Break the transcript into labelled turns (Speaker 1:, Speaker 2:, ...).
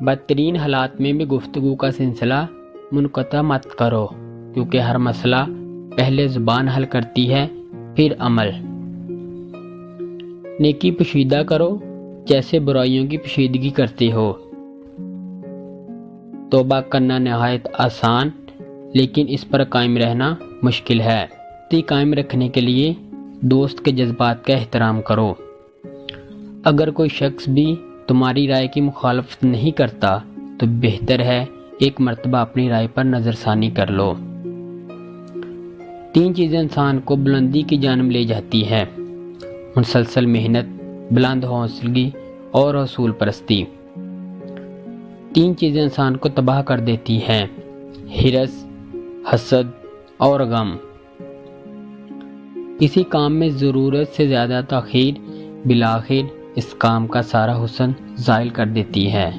Speaker 1: بدترین حالات میں بھی گفتگو کا سلسلہ منقطع مت کرو، کیونکہ ہر مسئلہ پہلے زبان حل کرتی ہے پھر عمل۔ نیکی پوشیدہ کرو جیسے برائیوں کی پوشیدگی کرتے ہو۔ توبہ کرنا نہایت آسان، لیکن اس پر قائم رہنا مشکل ہے۔ قائم رکھنے کے لیے دوست کے جذبات کا احترام کرو۔ اگر کوئی شخص بھی تمہاری رائے کی مخالفت نہیں کرتا تو بہتر ہے ایک مرتبہ اپنی رائے پر نظر ثانی کر لو۔ 3 چیزیں انسان کو بلندی کی جانب لے جاتی ہیں: مسلسل محنت، بلند حوصلگی اور اصول پرستی۔ 3 چیزیں انسان کو تباہ کر دیتی ہیں: حرص، حسد اور غم۔ کسی کام میں ضرورت سے زیادہ تاخیر بالآخر اس کام کا سارا حسن زائل کر دیتی ہے۔